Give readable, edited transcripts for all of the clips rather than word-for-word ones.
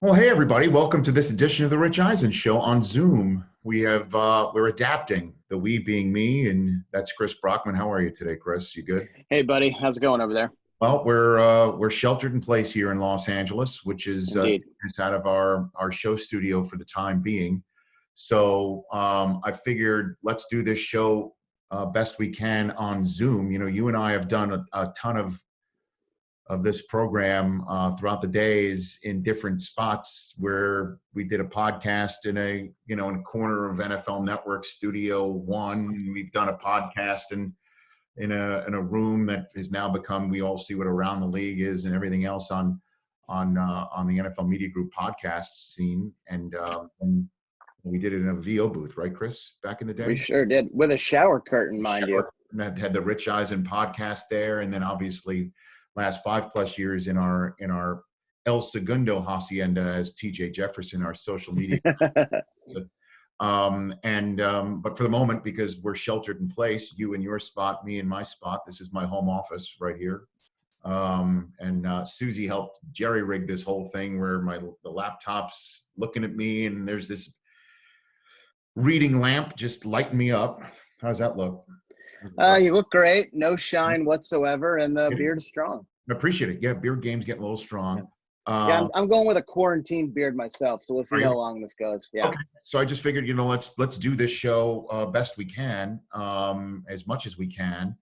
Well, hey everybody, welcome to this edition of the Rich Eisen Show on Zoom. We're adapting, the we being me, and that's Chris Brockman. How are you today, Chris? You good? Hey, buddy, how's it going over there? Well, we're sheltered in place here in Los Angeles, which is Indeed. it's out of our show studio for the time being. So I figured let's do this show best we can on Zoom. You know, you and I have done a ton of this program throughout the days in different spots where we did a podcast in in a corner of NFL Network Studio One. We've done a podcast in a room that has now become, we all see what Around the League is and everything else on the NFL Media Group podcast scene. And we did it in a VO booth, right, Chris, back in the We day? sure did. With a shower curtain, mind you. Had the Rich Eisen podcast there, and then obviously last 5+ years in our El Segundo Hacienda as TJ Jefferson, our social media. So, but for the moment, because we're sheltered in place, you in your spot, me in my spot. This is my home office right here. Susie helped jerry rig this whole thing where the laptop's looking at me, and there's this reading lamp just lighting me up. How does that look? You look great. No shine whatsoever, and the beard is strong. I appreciate it. Yeah, beard game's getting a little Yeah, strong. yeah I'm going with a quarantine beard myself, so we'll see Right. how long this goes. Yeah. Okay. So I just figured, let's do this show best we can, as much as we can,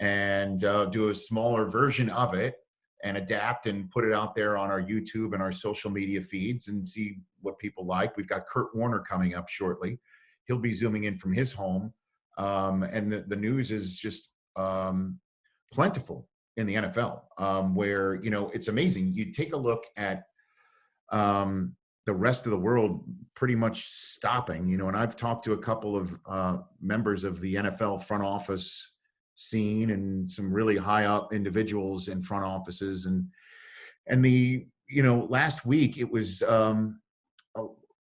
and do a smaller version of it and adapt and put it out there on our YouTube and our social media feeds and see what people like. We've got Kurt Warner coming up shortly. He'll be zooming in from his home. And the news is just plentiful in the NFL, where, it's amazing. You take a look at the rest of the world pretty much stopping, and I've talked to a couple of members of the NFL front office scene and some really high up individuals in front offices. And last week it was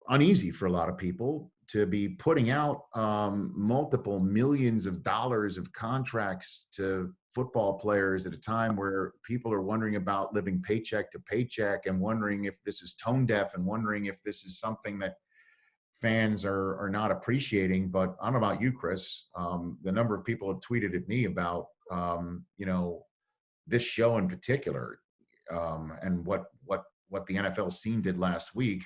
uneasy for a lot of people to be putting out multiple millions of dollars of contracts to football players at a time where people are wondering about living paycheck to paycheck and wondering if this is tone deaf and wondering if this is something that fans are not appreciating. But I don't know about you, Chris. The number of people have tweeted at me about this show in particular, and what the NFL scene did last week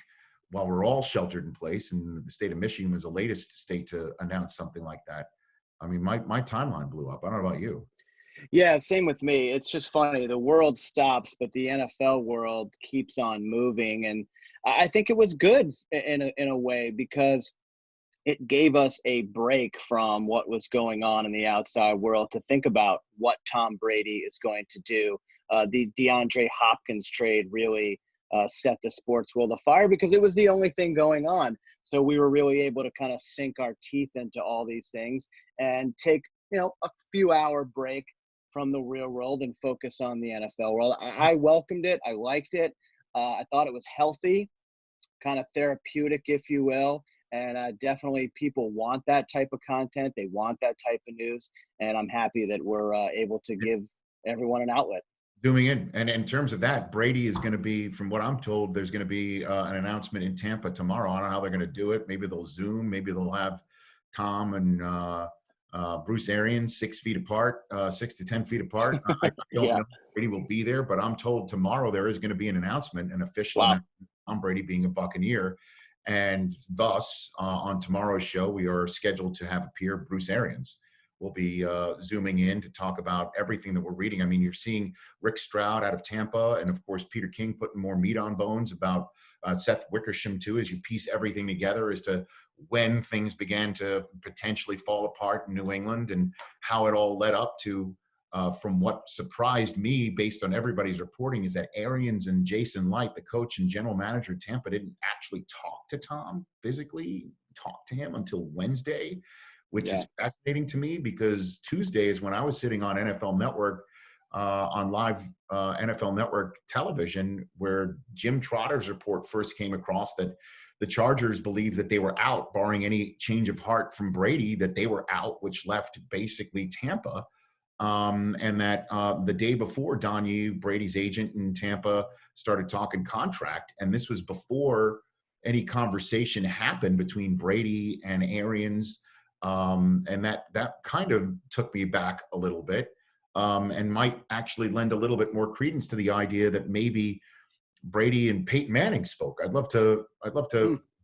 while we're all sheltered in place. And the state of Michigan was the latest state to announce something like that. I mean, my timeline blew up. I don't know about you. Yeah, same with me. It's just funny. The world stops, but the NFL world keeps on moving, and I think it was good in a way because it gave us a break from what was going on in the outside world to think about what Tom Brady is going to do. The DeAndre Hopkins trade really set the sports world afire because it was the only thing going on. So we were really able to kind of sink our teeth into all these things and take, a few-hour break from the real world and focus on the NFL world. I welcomed it. I liked it. I thought it was healthy, kind of therapeutic, if you will. And definitely people want that type of content. They want that type of news. And I'm happy that we're able to give everyone an outlet. Zooming in. And in terms of that, Brady is going to be, from what I'm told, there's going to be an announcement in Tampa tomorrow. I don't know how they're going to do it. Maybe they'll Zoom. Maybe they'll have Tom and Bruce Arians 6 feet apart, 6 to 10 feet apart. I don't Yeah. know if Brady will be there, but I'm told tomorrow there is going to be an announcement, an official Wow. announcement, Tom Brady being a Buccaneer. And thus, on tomorrow's show, we are scheduled to have appear Bruce Arians. We'll be zooming in to talk about everything that we're reading. I mean, you're seeing Rick Stroud out of Tampa, and of course, Peter King putting more meat on bones about Seth Wickersham, too, as you piece everything together as to when things began to potentially fall apart in New England and how it all led up to, from what surprised me based on everybody's reporting, is that Arians and Jason Light, the coach and general manager of Tampa, didn't actually talk to Tom physically, talk to him until Wednesday, which is fascinating to me because Tuesday is when I was sitting on NFL Network, on live NFL Network television, where Jim Trotter's report first came across that the Chargers believed that they were out, barring any change of heart from Brady, that they were out, which left basically Tampa and that the day before, Donnie, Brady's agent in Tampa, started talking contract, and this was before any conversation happened between Brady and Arians, and that kind of took me back a little bit, and might actually lend a little bit more credence to the idea that maybe Brady and Peyton Manning spoke. I'd love to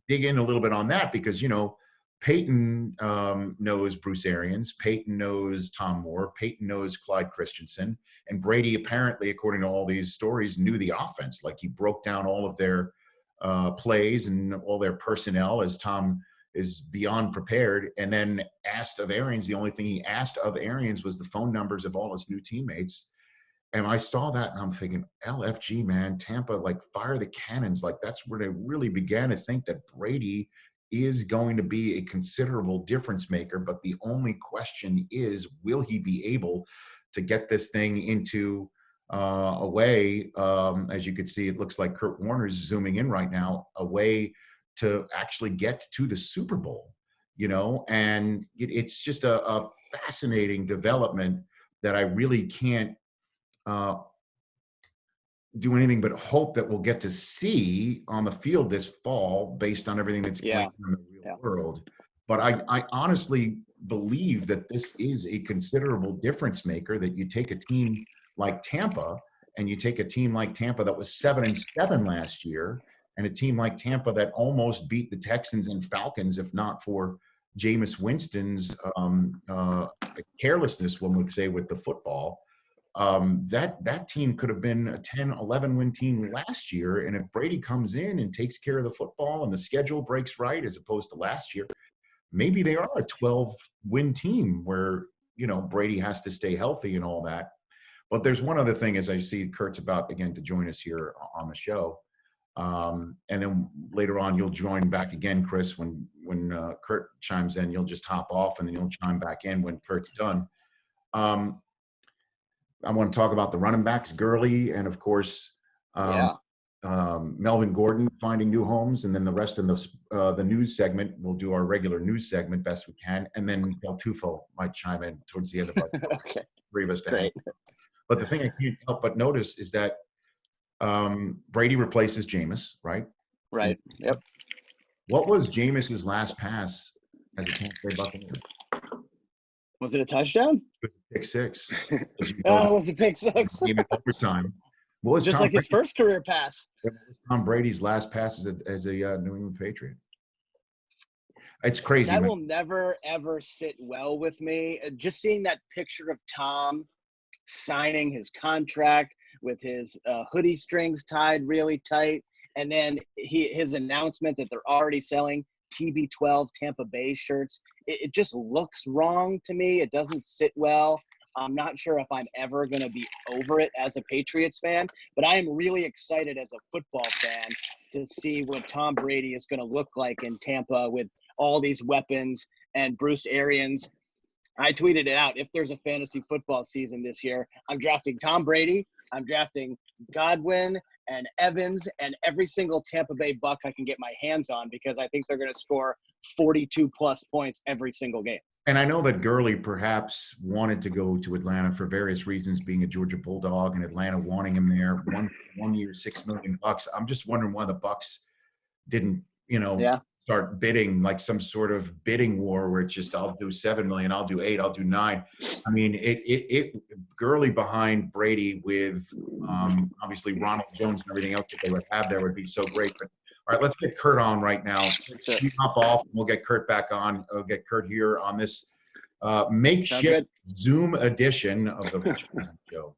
dig in a little bit on that, because Peyton knows Bruce Arians, Peyton knows Tom Moore, Peyton knows Clyde Christensen, and Brady apparently, according to all these stories, knew the offense. Like, he broke down all of their plays and all their personnel as Tom is beyond prepared, and then asked of Arians. The only thing he asked of Arians was the phone numbers of all his new teammates. And I saw that and I'm thinking, LFG, man, Tampa, like, fire the cannons. Like, that's where they really began to think that Brady is going to be a considerable difference maker. But the only question is, will he be able to get this thing into a way, as you can see, it looks like Kurt Warner's zooming in right now, a way to actually get to the Super Bowl, and it's just a fascinating development that I really can't uh, do anything but hope that we'll get to see on the field this fall, based on everything that's going Yeah. on in the real Yeah. world. But I honestly believe that this is a considerable difference maker, that you take a team like Tampa, and you take a team like Tampa that was 7-7 last year, and a team like Tampa that almost beat the Texans and Falcons, if not for Jameis Winston's carelessness, one would say, with the football. That team could have been a 10-11 win team last year. And if Brady comes in and takes care of the football and the schedule breaks right, as opposed to last year, maybe they are a 12 win team where, Brady has to stay healthy and all that. But there's one other thing, as I see Kurt's about again to join us here on the show. And then later on, you'll join back again, Chris, when Kurt chimes in. You'll just hop off and then you'll chime back in when Kurt's done. I want to talk about the running backs, Gurley, and of course, Melvin Gordon finding new homes, and then the rest of the news segment. We'll do our regular news segment best we can, and then Del Tufo might chime in towards the end of our Okay. three of us to Great. But the thing I can't help but notice is that Brady replaces Jameis, right? Right. Yep. What was Jameis's last pass as a Tampa Bay Buccaneer? Was it a touchdown? Pick six. Oh, it was a pick six. Game in overtime. What was Just Tom like his first career pass. Tom Brady's last pass as a New England Patriot? It's crazy. That man. will never, ever sit well with me. Just seeing that picture of Tom signing his contract with his hoodie strings tied really tight, and then his announcement that they're already selling TB12 Tampa Bay shirts. It just looks wrong to me. It doesn't sit well. I'm not sure if I'm ever going to be over it as a Patriots fan, but I am really excited as a football fan to see what Tom Brady is going to look like in Tampa with all these weapons and Bruce Arians. I tweeted it out. If there's a fantasy football season this year, I'm drafting Tom Brady, I'm drafting Godwin and Evans, and every single Tampa Bay Buck I can get my hands on, because I think they're going to score 42-plus points every single game. And I know that Gurley perhaps wanted to go to Atlanta for various reasons, being a Georgia Bulldog and Atlanta wanting him there. One year, $6 million. I'm just wondering why the Bucks didn't, start bidding, like some sort of bidding war where it's just, I'll do 7 million, I'll do 8, I'll do 9. I mean, it Gurley behind Brady with obviously Ronald Jones and everything else that they would have there would be so great. But all right, let's get Kurt on right now. We hop off and we'll get Kurt back on. We'll get Kurt here on this makeshift Zoom edition of the show.